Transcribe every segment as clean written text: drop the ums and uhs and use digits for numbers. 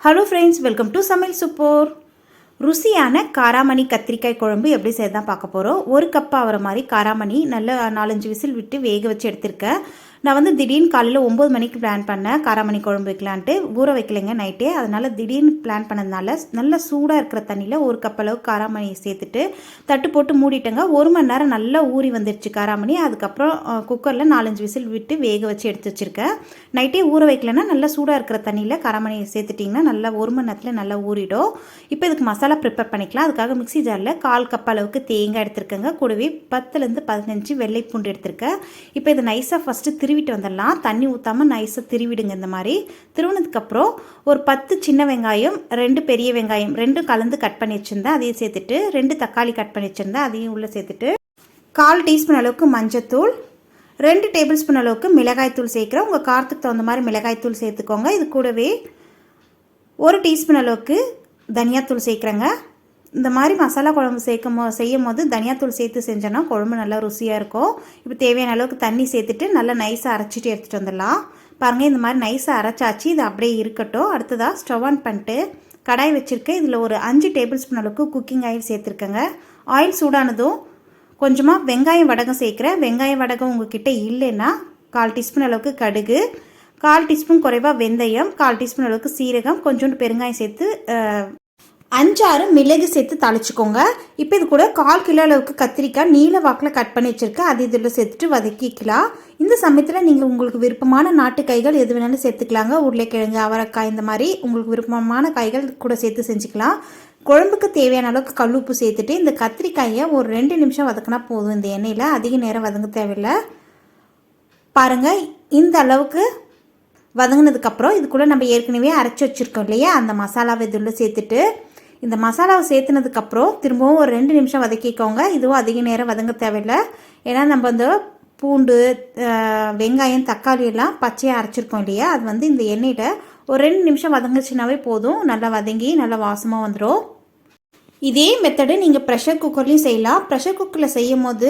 Hello friends, welcome to சமையல் super. ருசியான காராமணி கத்திரிக்காய் குழம்பு எப்படி செய்ய தான் பார்க்க போகிறோம். ஒரு கப் ஆகிற மாதிரி காராமணி நல்ல 4-5 விசில் விட்டு வேக வச்சு எடுத்திருக்கேன். நான் வந்து திடீர்னு காலையில் 9 மணிக்கு பிளான் பண்ணேன் காராமணி குழம்பு வைக்கலான்ட்டு. ஊற வைக்கலைங்க நைட்டே. அதனால் திடீர்னு பிளான் பண்ணதுனால நல்லா சூடாக இருக்கிற தண்ணியில் ஒரு கப் அளவுக்கு காராமணியை சேர்த்துட்டு தட்டு போட்டு மூடிட்டேங்க. 1 மணி நேரம் நல்லா ஊறி வந்துடுச்சு காராமணி. அதுக்கப்புறம் குக்கரில் 4-5 விசில் விட்டு வேக வச்சு எடுத்து வச்சுருக்கேன். நைட்டே ஊற வைக்கலன்னா நல்லா சூடாக இருக்கிற தண்ணியில் காராமணியை சேர்த்துட்டிங்கன்னா நல்லா 1 மணி நேரத்தில் நல்லா ஊறிடும். இப்போ இதுக்கு மசாலா ப்ரிப்பேர் பண்ணிக்கலாம். அதுக்காக மிக்ஸி ஜாரில் 1/4 கப் அளவுக்கு தேங்காய் எடுத்துருக்கேங்க. கூடவே 10லேருந்து 15 வெள்ளை பூண்டு எடுத்திருக்கேன். இப்போ இதை நைஸாக ஃபஸ்ட்டு திருவிட்டு வந்துடலாம். தண்ணி ஊற்றாமல் நைஸாக திருவிடுங்க. இந்த மாதிரி திருவினதுக்கப்புறம் ஒரு 10 சின்ன வெங்காயம், 2 பெரிய வெங்காயம் ரெண்டும் கலந்து கட் பண்ணி வச்சுருந்தேன். அதையும் சேர்த்துட்டு 2 தக்காளி கட் பண்ணி வச்சுருந்தேன். அதையும் உள்ளே சேர்த்துட்டு 1/4 டீஸ்பூன் அளவுக்கு மஞ்சத்தூள், 2 டேபிள் ஸ்பூன் அளவுக்கு மிளகாய்த்தூள் சேர்க்குறேன். உங்கள் காரத்துக்கு தகுந்த மாதிரி மிளகாய்த்தூள் சேர்த்துக்கோங்க. இது கூடவே 1 டீஸ்பூன் அளவுக்கு தனியாத்தூள் சேர்க்குறேங்க. இந்த மாதிரி மசாலா குழம்பு செய்யும் போது தனியாத்தூள் சேர்த்து செஞ்சோன்னா குழம்பு நல்லா ருசியாக இருக்கும். இப்போ தேவையான அளவுக்கு தண்ணி சேர்த்துட்டு நல்லா நைஸாக அரைச்சிட்டு எடுத்துகிட்டு வந்துடலாம். பாருங்கள், இந்த மாதிரி நைஸாக அரைச்சாச்சு. இது அப்படியே இருக்கட்டும். அடுத்ததாக ஸ்டவ் ஆன் பண்ணிட்டு கடாய் வச்சுருக்கேன். இதில் ஒரு 5 டேபிள் ஸ்பூன் அளவுக்கு குக்கிங் ஆயில் சேர்த்துருக்கேங்க. ஆயில் சூடானதும் கொஞ்சமாக வெங்காயம் வடகம் சேர்க்குறேன். வெங்காயம் வடகம் உங்ககிட்ட இல்லைன்னா 1/4 டீஸ்பூன் அளவுக்கு கடுகு, 1/4 டீஸ்பூன் குறைவாக வெந்தயம், 1/4 டீஸ்பூன் அளவுக்கு சீரகம், கொஞ்சோண்டு பெருங்காயம் சேர்த்து 5-6 மிளகு சேர்த்து தாளிச்சுக்கோங்க. இப்போ இது கூட 1/4 கிலோ அளவுக்கு கத்திரிக்காய் நீல வாக்கில் கட் பண்ணி வச்சுருக்கேன். அது இதில் சேர்த்துட்டு வதக்கிக்கலாம். இந்த சமயத்தில் நீங்கள் உங்களுக்கு விருப்பமான நாட்டு காய்கள் எது வேணாலும் சேர்த்துக்கலாங்க. உருளைக்கிழங்கு, அவரைக்காய், இந்த மாதிரி உங்களுக்கு விருப்பமான காய்கள் கூட சேர்த்து செஞ்சுக்கலாம். குழம்புக்கு தேவையான அளவுக்கு கல்லுப்பு சேர்த்துட்டு இந்த கத்திரிக்காயை ஒரு 2 நிமிஷம் வதக்கினா போதும். இந்த எண்ணெயில் அதிக நேரம் வதங்க தேவையில்லை. பாருங்கள், இந்த அளவுக்கு வதங்கினதுக்கப்புறம் இது கூட நம்ம ஏற்கனவே அரைச்சி வச்சுருக்கோம் இல்லையா, அந்த மசாலாவை இதில் சேர்த்துட்டு இந்த மசாலாவை சேர்த்துனதுக்கப்புறம் திரும்பவும் ஒரு 2 நிமிஷம் வதக்கிக்கோங்க. இதுவும் அதிக நேரம் வதங்க தேவையில்லை. ஏன்னா நம்ம இந்த பூண்டு, வெங்காயம், தக்காளி எல்லாம் பச்சையாக அரைச்சிருக்கோம் இல்லையா, அது வந்து இந்த எண்ணெயில் ஒரு 2 நிமிஷம் வதங்குச்சுனாவே போதும். நல்லா வதங்கி நல்லா வாசமாக வந்துடும். இதே மெத்தடு நீங்கள் ப்ரெஷர் குக்கர்லேயும் செய்யலாம். ப்ரெஷர் குக்கரில் செய்யும் போது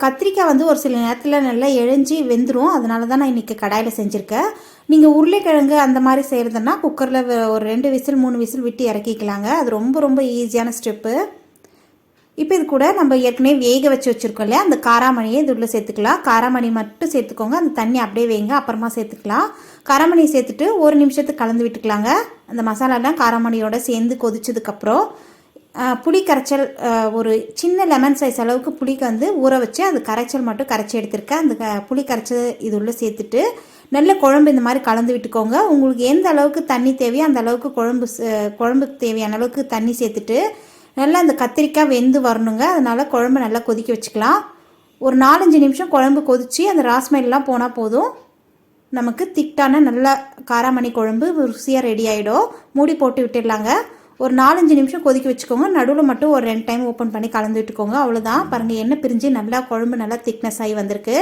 கத்திரிக்காய் வந்து ஒரு சில நேரத்தில் நல்லா எழிஞ்சி வெந்துடும். அதனால தான் நான் இன்றைக்கி கடாயில் செஞ்சுருக்கேன். நீங்கள் உருளைக்கிழங்கு அந்த மாதிரி செய்கிறதுனா குக்கரில் ஒரு 2 விசில் 3 விசில் விட்டு இறக்கிக்கலாங்க. அது ரொம்ப ரொம்ப ஈஸியான ஸ்டெப்பு. இப்போ இது கூட நம்ம ஏற்கனவே வேக வச்சு வச்சுருக்கோம் இல்லையா, அந்த காராமணியை இது உள்ளே சேர்த்துக்கலாம். காராமணி மட்டும் சேர்த்துக்கோங்க. அந்த தண்ணி அப்படியே வைங்க, அப்புறமா சேர்த்துக்கலாம். காராமணியை சேர்த்துட்டு 1 நிமிஷத்துக்கு கலந்து விட்டுக்கலாங்க. அந்த மசாலாலாம் காராமணியோடு சேர்ந்து கொதிச்சதுக்கப்புறம் புளி கரைச்சல், ஒரு சின்ன லெமன் சைஸ் அளவுக்கு புளிக்கு வந்து ஊற வச்சு அது கரைச்சல் மட்டும் கரைச்சி எடுத்திருக்கேன். அந்த புளி கரைச்சல் இது உள்ளே சேர்த்துட்டு நல்ல குழம்பு இந்த மாதிரி கலந்து விட்டுக்கோங்க. உங்களுக்கு எந்த அளவுக்கு தண்ணி தேவையோ அந்த அளவுக்கு குழம்புக்கு தேவையான அளவுக்கு தண்ணி சேர்த்துட்டு நல்லா அந்த கத்திரிக்காய் வெந்து வரணுங்க. அதனால் குழம்பு நல்லா கொதிக்க வச்சுக்கலாம். ஒரு 4-5 நிமிஷம் குழம்பு கொதித்து அந்த ராஸ்மெல்லாம் போனால் போதும். நமக்கு திக்கான நல்லா காராமணி குழம்பு ருசியாக ரெடி ஆகிடும். மூடி போட்டு விட்டுடலாங்க. ஒரு 4-5 நிமிஷம் கொதிக்க வச்சுக்கோங்க. நடுவில் மட்டும் ஒரு 2 டைம் ஓப்பன் பண்ணி கலந்து விட்டுக்கோங்க. அவ்வளோதான். பாருங்கள், எண்ணெய் பிரிஞ்சு நல்லா குழம்பு நல்லா திக்னஸ் ஆகி வந்திருக்கு.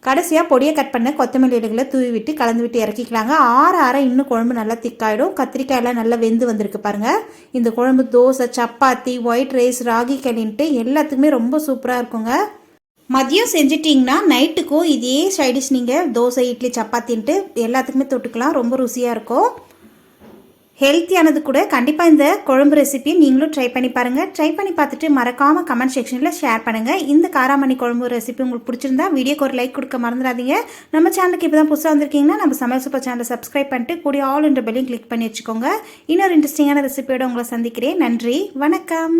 கடைசியாக பொடியை கட் பண்ண கொத்தமல்லி இலைகளை தூவி விட்டு கலந்து விட்டு இறக்கிக்கலாங்க. ஆற இன்னும் குழம்பு நல்லா திக்காயிடும். கத்திரிக்காயெல்லாம் நல்லா வெந்து வந்திருக்கு பாருங்கள். இந்த குழம்பு தோசை, சப்பாத்தி, ஒயிட் ரைஸ், ராகி களின்ட்டு எல்லாத்துக்குமே ரொம்ப சூப்பராக இருக்குங்க. மதியம் செஞ்சிட்டிங்கன்னா நைட்டுக்கும் இதே சைடிஷ் நீங்கள் தோசை, இட்லி, சப்பாத்தின்ட்டு எல்லாத்துக்குமே தொட்டுக்கலாம். ரொம்ப ருசியாக இருக்கும். ஹெல்த்தியானது கூட. கண்டிப்பாக இந்த குழம்பு ரெசிபி நீங்களும் ட்ரை பண்ணி பாருங்கள். ட்ரை பண்ணி பார்த்துட்டு மறக்காமல் கமெண்ட் செக்ஷனில் ஷேர் பண்ணுங்கள். இந்த காராமணி குழம்பு ரெசிபி உங்களுக்கு பிடிச்சிருந்தா வீடியோக்கு ஒரு லைக் கொடுக்க மறந்துடாதீங்க. நம்ம சேனலுக்கு இப்போ தான் புதுசாக வந்திருக்கீங்கன்னா நம்ம சமையல் சூப்பர் சேனலை சப்ஸ்கிரைப் பண்ணிட்டு கூடிய ஆல் என்ற பெல்லையும் கிளிக் பண்ணி வச்சுக்கோங்க. இன்னொரு இன்ட்ரெஸ்டிங்கான ரெசிபியோட உங்களை சந்திக்கிறேன். நன்றி, வணக்கம்.